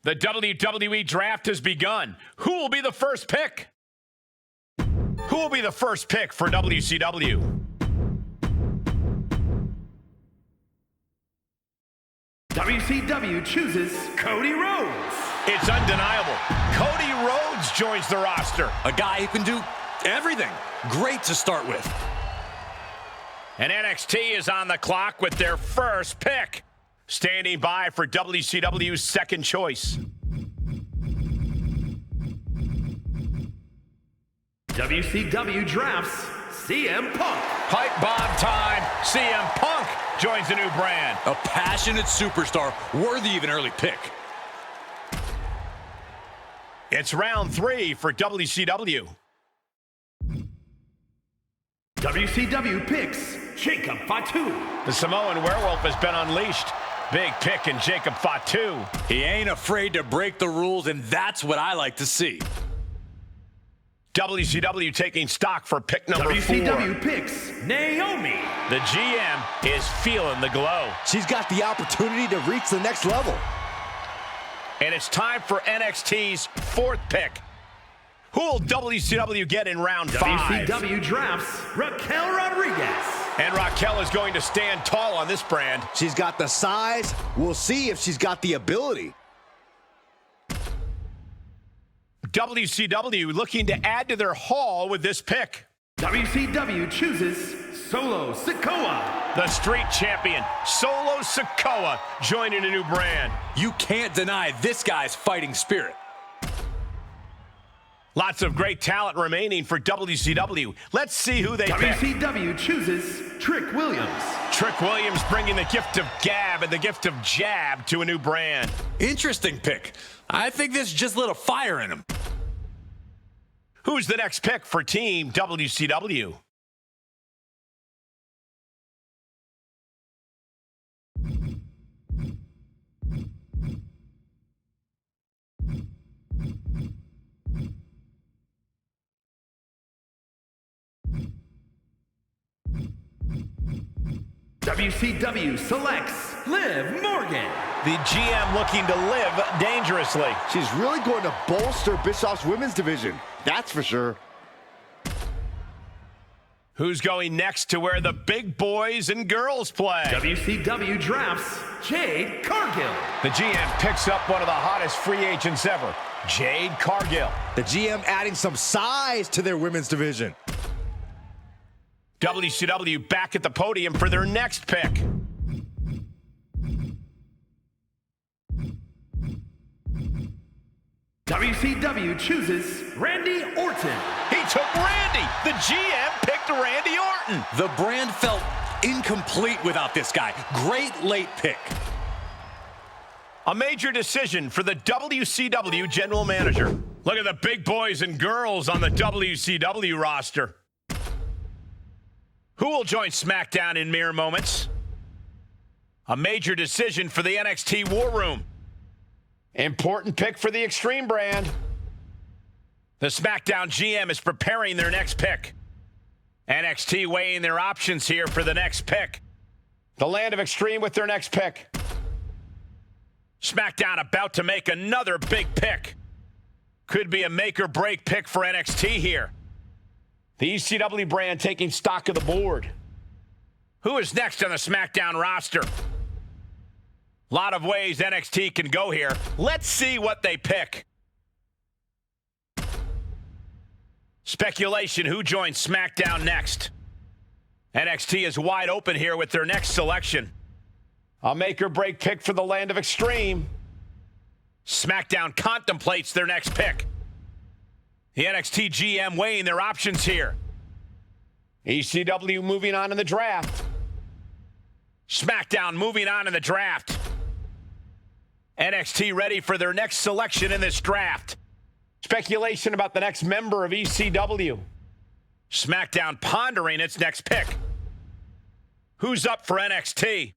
The WWE draft has begun. Who will be the first pick? Who will be the first pick for WCW? WCW chooses Cody Rhodes. It's undeniable. Cody Rhodes joins the roster. A guy who can do everything. Great to start with. And NXT is on the clock with their first pick. Standing by for WCW's second choice. WCW drafts CM Punk. Pipe bomb time. CM Punk joins the new brand. A passionate superstar worthy of an early pick. It's round 3 for WCW. WCW picks Jacob Fatu. The Samoan werewolf has been unleashed. Big pick in Jacob Fatu. He ain't afraid to break the rules, and that's what I like to see. WCW taking stock for pick number 4. WCW picks Naomi. The GM is feeling the glow. She's got the opportunity to reach the next level. And it's time for NXT's 4th pick. Who will WCW get in round 5? WCW drafts Raquel Rodriguez. And Raquel is going to stand tall on this brand. She's got the size. We'll see if she's got the ability. WCW looking to add to their haul with this pick. WCW chooses Solo Sikoa. The street champion, Solo Sikoa, joining a new brand. You can't deny this guy's fighting spirit. Lots of great talent remaining for WCW. Let's see who they pick. WCW chooses Trick Williams. Trick Williams bringing the gift of gab and the gift of jab to a new brand. Interesting pick. I think this just lit a fire in him. Who's the next pick for Team WCW? WCW selects Liv Morgan. The GM looking to live dangerously. She's really going to bolster Bischoff's women's division. That's for sure. Who's going next to where the big boys and girls play? WCW drafts Jade Cargill. The GM picks up one of the hottest free agents ever, Jade Cargill. The GM adding some size to their women's division. WCW back at the podium for their next pick. WCW chooses Randy Orton. He took Randy. The GM picked Randy Orton. The brand felt incomplete without this guy. Great late pick. A major decision for the WCW General Manager. Look at the big boys and girls on the WCW roster. Who will join SmackDown in mere moments? A major decision for the NXT War Room. Important pick for the Extreme brand. The SmackDown GM is preparing their next pick. NXT weighing their options here for the next pick. The Land of Extreme with their next pick. SmackDown about to make another big pick. Could be a make or break pick for NXT here. The ECW brand taking stock of the board. Who is next on the SmackDown roster? A lot of ways NXT can go here. Let's see what they pick. Speculation, who joins SmackDown next? NXT is wide open here with their next selection. A make or break pick for the Land of Extreme. SmackDown contemplates their next pick. The NXT GM weighing their options here. ECW moving on in the draft. SmackDown moving on in the draft. NXT ready for their next selection in this draft. Speculation about the next member of ECW. SmackDown pondering its next pick. Who's up for NXT?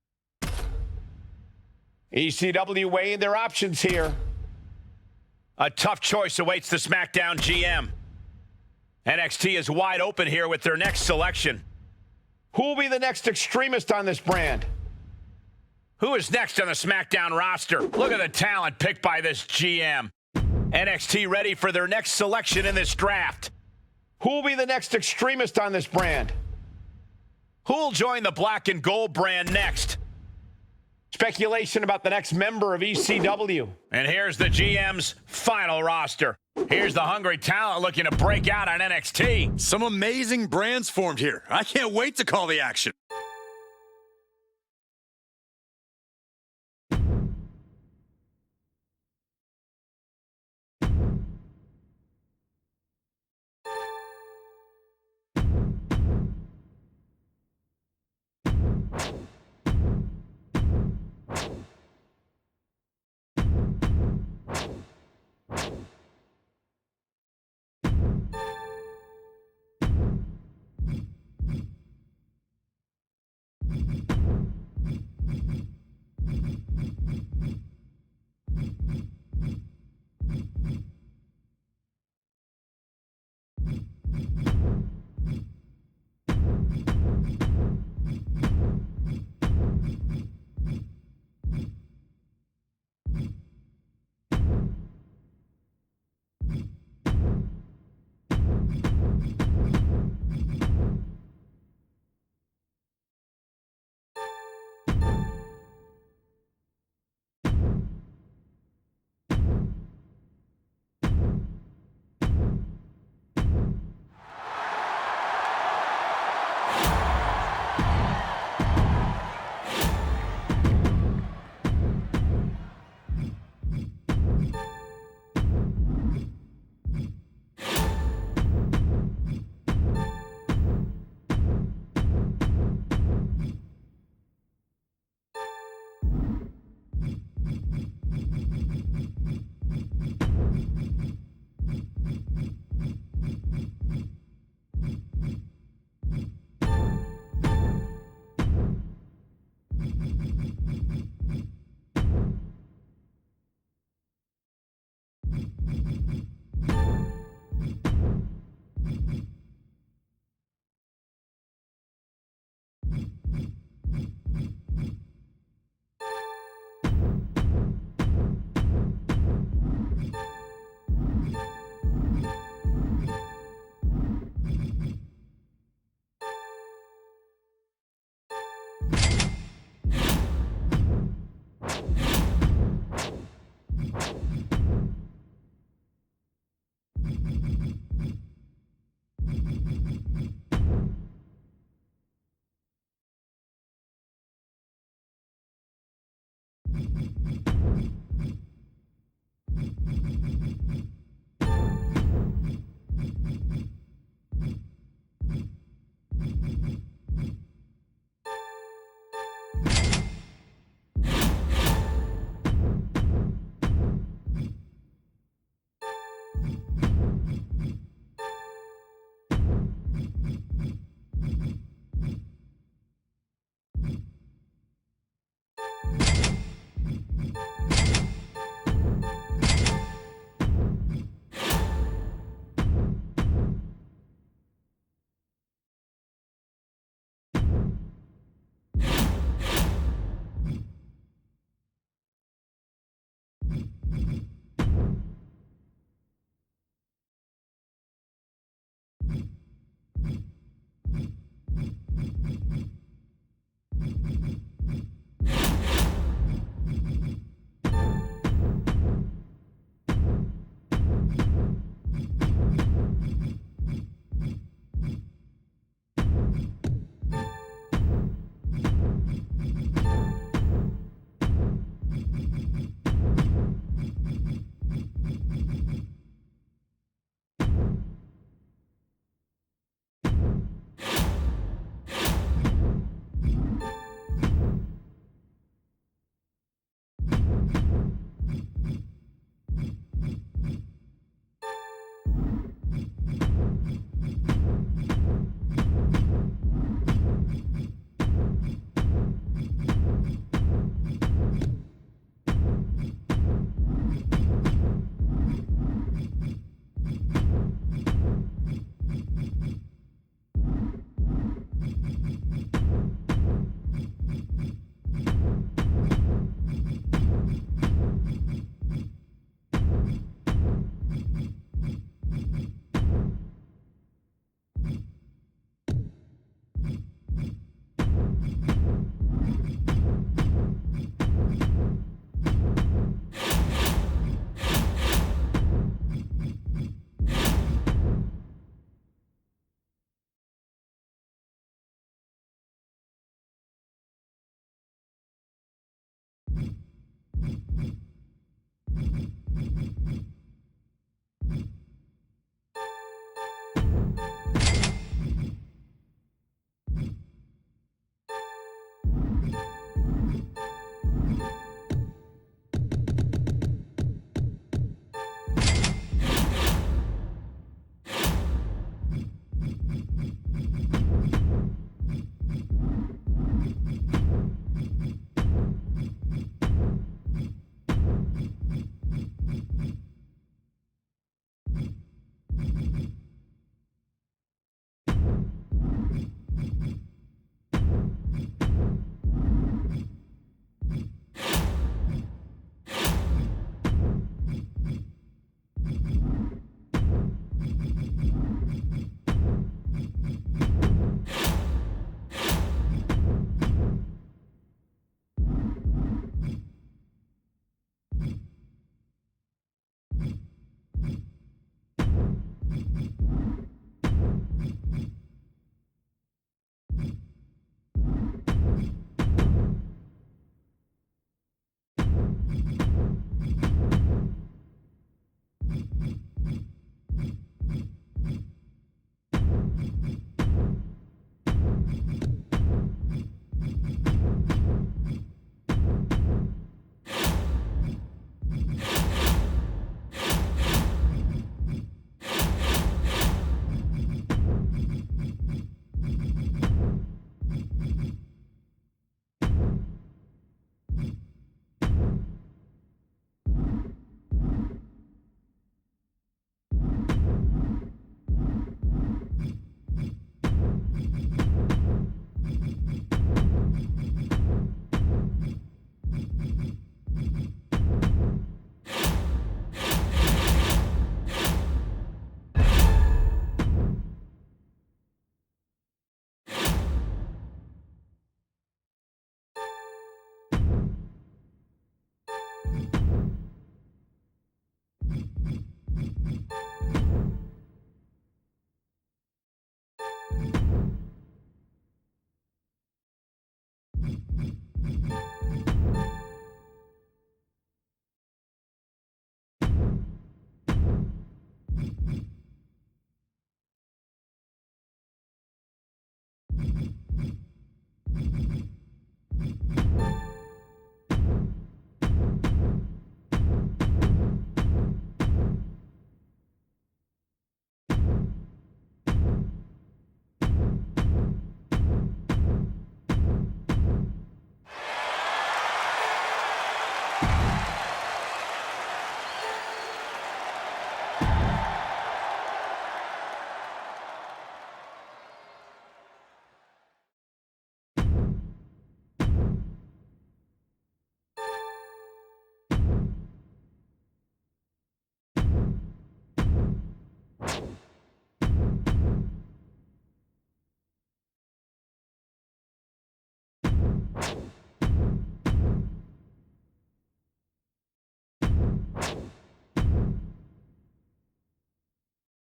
ECW weighing their options here. A tough choice awaits the SmackDown GM. NXT is wide open here with their next selection. Who will be the next extremist on this brand? Who is next on the SmackDown roster? Look at the talent picked by this GM. NXT ready for their next selection in this draft. Who will be the next extremist on this brand? Who will join the black and gold brand next? Speculation about the next member of ECW. And here's the GM's final roster. Here's the hungry talent looking to break out on NXT. Some amazing brands formed here. I can't wait to call the action.